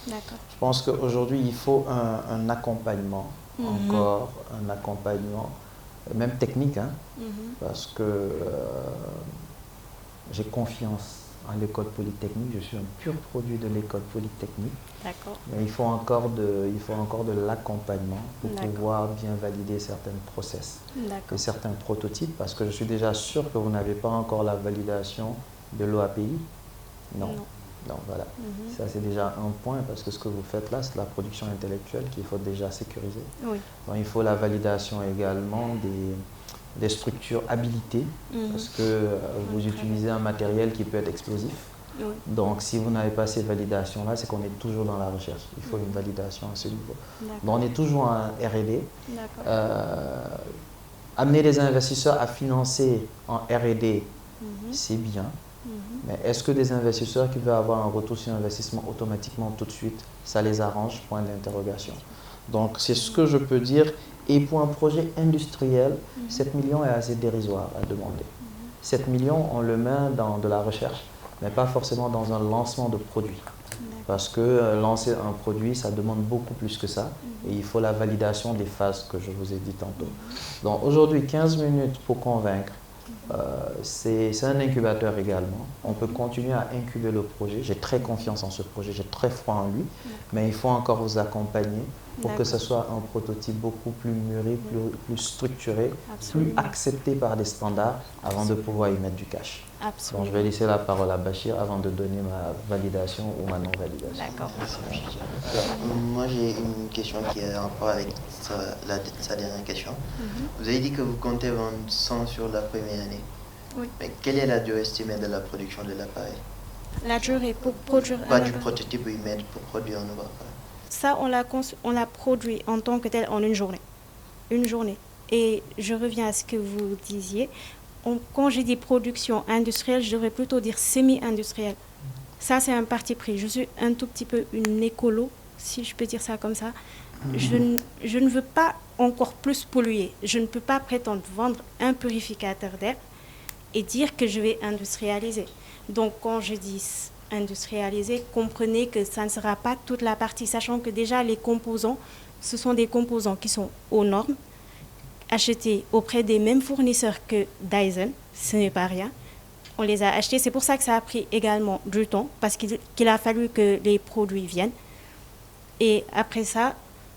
Je pense qu'aujourd'hui, il faut un accompagnement, encore un accompagnement, même technique, parce que j'ai confiance en l'école polytechnique. Je suis un pur produit de l'école polytechnique. D'accord. Mais il faut encore de l'accompagnement pour pouvoir bien valider certains process et certains prototypes, parce que je suis déjà sûr que vous n'avez pas encore la validation de l'OAPI. Non. Donc voilà, ça c'est déjà un point, parce que ce que vous faites là, c'est la production intellectuelle qu'il faut déjà sécuriser. Oui. Donc il faut la validation également des structures habilitées, parce que vous utilisez un matériel qui peut être explosif. Oui. Donc si vous n'avez pas ces validations-là, c'est qu'on est toujours dans la recherche. Il faut une validation à ce niveau. Donc on est toujours en R&D. Amener des investisseurs à financer en R&D, c'est bien. Mais est-ce que des investisseurs qui veulent avoir un retour sur investissement automatiquement tout de suite, ça les arrange? Point d'interrogation. Donc c'est ce que je peux dire. Et pour un projet industriel, 7 millions est assez dérisoire à demander. 7 millions, on le met dans de la recherche, mais pas forcément dans un lancement de produit. Parce que lancer un produit, ça demande beaucoup plus que ça. Et il faut la validation des phases que je vous ai dit tantôt. Donc aujourd'hui, 15 minutes pour convaincre. C'est un incubateur également. On peut continuer à incuber le projet. J'ai très confiance en ce projet, j'ai très foi en lui, mais il faut encore vous accompagner pour que ce soit un prototype beaucoup plus mûri, plus structuré, plus accepté par des standards avant de pouvoir y mettre du cash. Donc, je vais laisser la parole à Bachir avant de donner ma validation ou ma non-validation. D'accord. Moi, j'ai une question qui est en rapport avec sa dernière question. Vous avez dit que vous comptez vendre 100 sur la première année. Oui. Mais quelle est la durée estimée de la production de l'appareil? La durée pour produire Pas du prototype, oui, mais pour produire un nouveau appareil. Ça, on l'a produit en tant que tel en une journée. Une journée. Et je reviens à ce que vous disiez. Quand j'ai dit production industrielle, je devrais plutôt dire semi-industrielle. Ça, c'est un parti pris. Je suis un tout petit peu une écolo, si je peux dire ça comme ça. Je ne veux pas encore plus polluer. Je ne peux pas prétendre vendre un purificateur d'air et dire que je vais industrialiser. Donc, quand je dis industrialiser, comprenez que ça ne sera pas toute la partie, sachant que déjà les composants, ce sont des composants qui sont aux normes, achetés auprès des mêmes fournisseurs que Dyson, ce n'est pas rien. On les a achetés, c'est pour ça que ça a pris également du temps, parce qu'il a fallu que les produits viennent. Et après ça,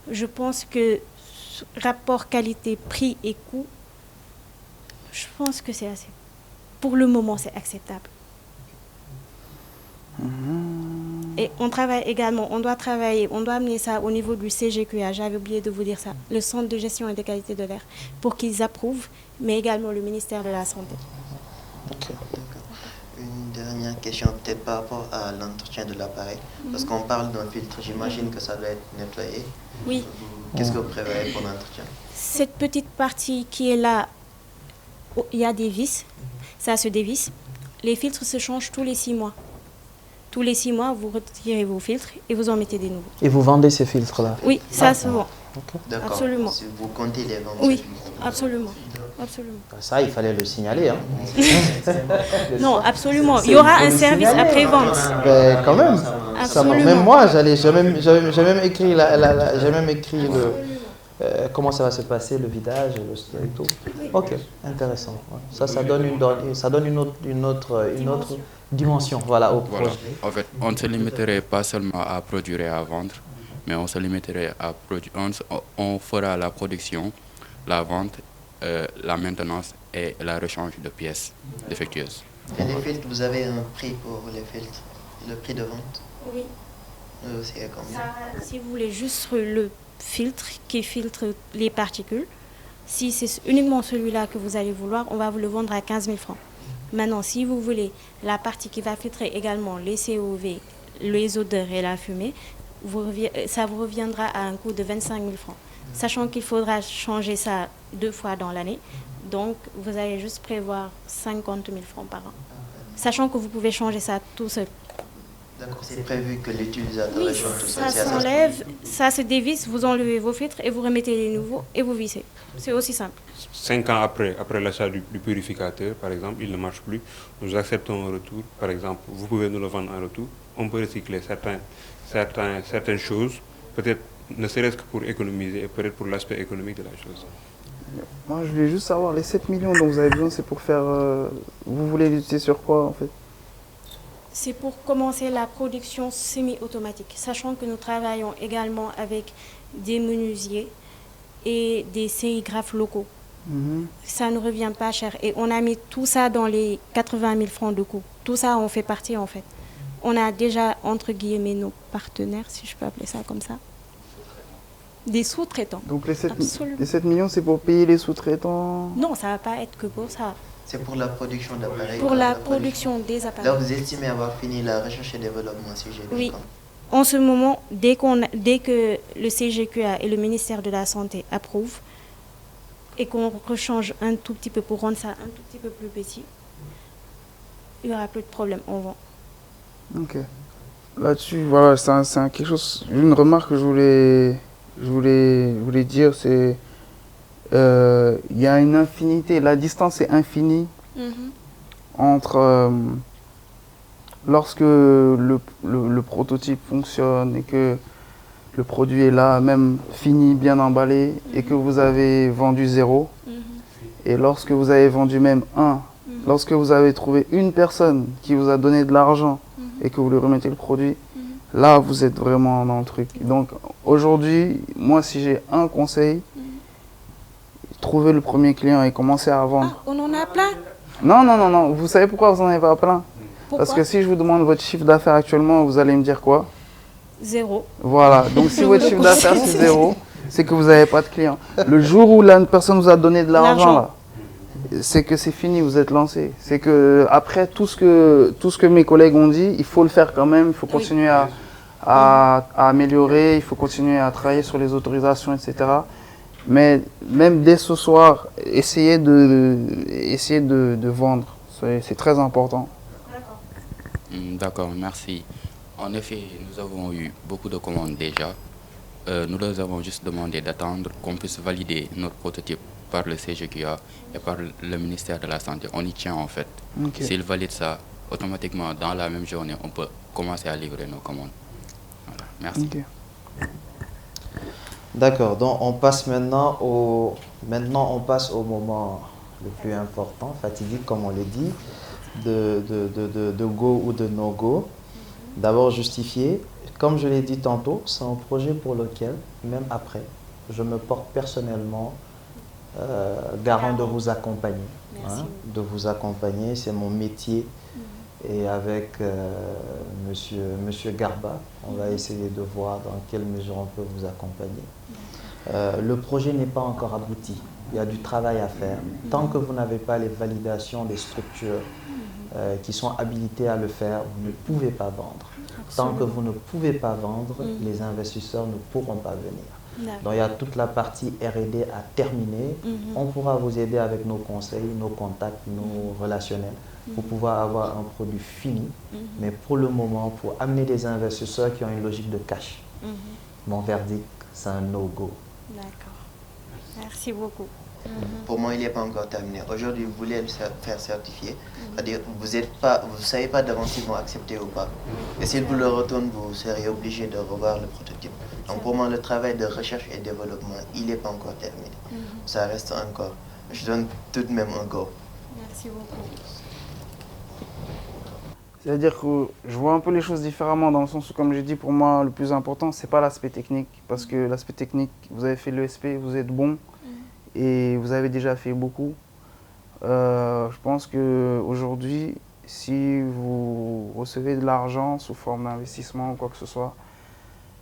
je pense que rapport qualité, prix et coût, je pense que c'est assez. Pour le moment, c'est acceptable. Et on travaille également, on doit amener ça au niveau du CGQA, j'avais oublié de vous dire ça, le Centre de gestion et de qualité de l'air, pour qu'ils approuvent, mais également le ministère de la Santé. D'accord. Une dernière question, peut-être par rapport à l'entretien de l'appareil, parce qu'on parle d'un filtre, j'imagine que ça doit être nettoyé. Oui. Qu'est-ce que vous prévoyez pour l'entretien? Cette petite partie qui est là, il y a des vis, ça se dévisse. Les filtres se changent tous les 6 mois. Tous les 6 mois, vous retirez vos filtres et vous en mettez des nouveaux. Et vous vendez ces filtres-là? Oui, ça se vend. D'accord. Absolument. Si vous comptez les vendre? Oui, absolument. Absolument. Ça, il fallait le signaler. Hein. Non, absolument. Il y aura un service après-vente. Ben, quand même. Absolument. Même moi, j'ai même écrit, comment ça va se passer, le vidage, le et tout. Ok, intéressant. Ça donne une autre dimension, voilà, au projet. En fait, on ne se limiterait pas seulement à produire et à vendre, mais on se limiterait à produire. On fera la production, la vente, la maintenance et la rechange de pièces défectueuses. Et les filtres, vous avez un prix pour les filtres? Le prix de vente? Oui. C'est combien? Si vous voulez juste le filtre qui filtre les particules, si c'est uniquement celui-là que vous allez vouloir, on va vous le vendre à 15 000 francs. Maintenant, si vous voulez la partie qui va filtrer également les COV, les odeurs et la fumée, ça vous reviendra à un coût de 25 000 francs. Sachant qu'il faudra changer ça 2 fois dans l'année, donc vous allez juste prévoir 50 000 francs par an. Sachant que vous pouvez changer ça tout seul. D'accord, c'est prévu que l'utilisateur change tout seul. Ça s'enlève, ça se dévisse, vous enlevez vos filtres et vous remettez les nouveaux et vous vissez. C'est aussi simple. 5 ans après l'achat du purificateur, par exemple, il ne marche plus. Nous acceptons un retour. Par exemple, vous pouvez nous le vendre en retour. On peut recycler certaines choses, peut-être ne serait-ce que pour économiser et peut-être pour l'aspect économique de la chose. Moi, je voulais juste savoir, les 7 millions dont vous avez besoin, c'est pour faire... vous voulez l'utiliser sur quoi, en fait? C'est pour commencer la production semi-automatique, sachant que nous travaillons également avec des menuisiers et des sérigraphes locaux. Ça ne revient pas cher. Et on a mis tout ça dans les 80 000 francs de coût. Tout ça, on fait partie, en fait. On a déjà, entre guillemets, nos partenaires, si je peux appeler ça comme ça. Des sous-traitants. Donc les 7 millions, c'est pour payer les sous-traitants? Non, ça ne va pas être que pour ça. C'est pour la production d'appareils? Pour la production des appareils. Là, vous estimez avoir fini la recherche et développement, si j'ai bien compris. Oui. En ce moment, dès que le CGQA et le ministère de la Santé approuvent et qu'on rechange un tout petit peu pour rendre ça un tout petit peu plus petit, il n'y aura plus de problème, on vend. Ok. Là-dessus, voilà, c'est quelque chose, une remarque que je voulais dire, c'est il y a une infinité, la distance est infinie entre lorsque le prototype fonctionne et que le produit est là, même fini, bien emballé, et que vous avez vendu 0, et lorsque vous avez vendu même 1, lorsque vous avez trouvé une personne qui vous a donné de l'argent et que vous lui remettez le produit, là, vous êtes vraiment dans le truc. Donc, aujourd'hui, moi, si j'ai un conseil, trouvez le premier client et commencez à vendre. Ah, on en a plein? Non. Vous savez pourquoi vous n'en avez pas plein? Pourquoi? Parce que si je vous demande votre chiffre d'affaires actuellement, vous allez me dire quoi? 0. Voilà. Donc, si votre chiffre d'affaires, c'est 0, c'est que vous n'avez pas de clients. Le jour où la personne vous a donné de l'argent, là, c'est que c'est fini, vous êtes lancé. C'est que après tout ce que mes collègues ont dit, il faut le faire quand même, il faut continuer à améliorer, il faut continuer à travailler sur les autorisations, etc. Mais même dès ce soir, essayez de vendre, c'est très important. D'accord, merci. En effet, nous avons eu beaucoup de commandes déjà. Nous leur avons juste demandé d'attendre qu'on puisse valider notre prototype par le CGQA et par le ministère de la Santé. On y tient en fait. Okay. S'ils valident ça, automatiquement, dans la même journée, on peut commencer à livrer nos commandes. Voilà, merci. Okay. D'accord, donc on passe maintenant au moment le plus important, fatidique comme on le dit, de go ou de no go. D'abord justifier, comme je l'ai dit tantôt, c'est un projet pour lequel, même après, je me porte personnellement garant de vous accompagner. De vous accompagner, c'est mon métier. Et avec monsieur Garba, on va essayer de voir dans quelle mesure on peut vous accompagner. Le projet n'est pas encore abouti. Il y a du travail à faire. Tant que vous n'avez pas les validations des structures qui sont habilitées à le faire, vous ne pouvez pas vendre. Tant que vous ne pouvez pas vendre, les investisseurs ne pourront pas venir. Donc il y a toute la partie R&D à terminer. On pourra vous aider avec nos conseils, nos contacts, nos relationnels pour pouvoir avoir un produit fini. Mais pour le moment, pour amener des investisseurs qui ont une logique de cash, mon verdict, c'est un no-go. D'accord. Merci beaucoup. Pour moi, il n'est pas encore terminé. Aujourd'hui, vous voulez le faire certifier. C'est-à-dire vous ne savez pas d'avance s'ils vont accepter ou pas. Et s'ils vous le retournent, vous serez obligé de revoir le prototype. Donc pour moi, le travail de recherche et développement, il n'est pas encore terminé. Ça reste encore. Je donne tout de même un go. Merci beaucoup. C'est-à-dire que je vois un peu les choses différemment dans le sens où, comme j'ai dit, pour moi, le plus important, c'est pas l'aspect technique. Parce que l'aspect technique, vous avez fait l'ESP, vous êtes bon et vous avez déjà fait beaucoup. Je pense qu'aujourd'hui, si vous recevez de l'argent sous forme d'investissement ou quoi que ce soit,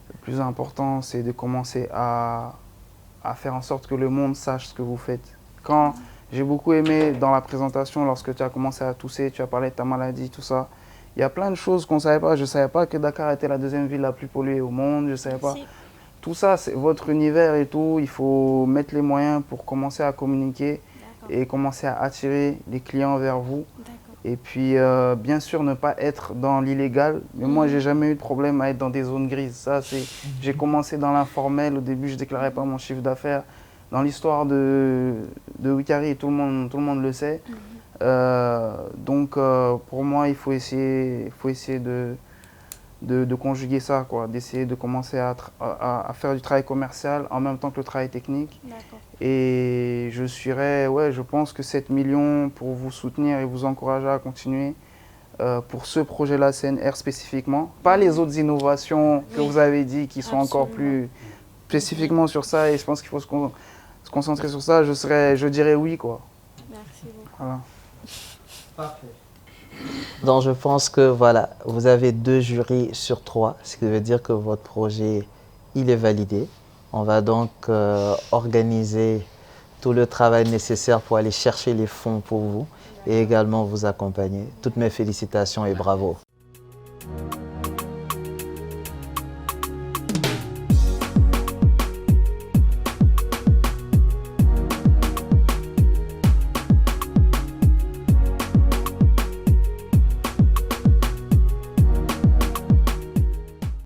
le plus important, c'est de commencer à faire en sorte que le monde sache ce que vous faites. Quand j'ai beaucoup aimé dans la présentation, lorsque tu as commencé à tousser, tu as parlé de ta maladie, tout ça, il y a plein de choses qu'on ne savait pas. Je ne savais pas que Dakar était la deuxième ville la plus polluée au monde. Je ne savais pas. Tout ça, c'est votre univers et tout. Il faut mettre les moyens pour commencer à communiquer et commencer à attirer les clients vers vous. Et puis, bien sûr, ne pas être dans l'illégal. Mais moi, je n'ai jamais eu de problème à être dans des zones grises. Ça, j'ai commencé dans l'informel. Au début, je ne déclarais pas mon chiffre d'affaires. Dans l'histoire de Wikari, tout le monde le sait. Donc, pour moi, il faut essayer de conjuguer ça, quoi, d'essayer de commencer à faire du travail commercial en même temps que le travail technique. Et je pense que 7 millions pour vous soutenir et vous encourager à continuer pour ce projet-là, CNR spécifiquement. Pas les autres innovations que vous avez dit qui sont encore plus spécifiquement sur ça, et je pense qu'il faut se concentrer sur ça. Je dirais oui, quoi. Merci beaucoup. Voilà. Parfait. Donc je pense que voilà, vous avez 2 jurys sur 3, ce qui veut dire que votre projet, il est validé. On va donc organiser tout le travail nécessaire pour aller chercher les fonds pour vous et également vous accompagner. Toutes mes félicitations et bravo.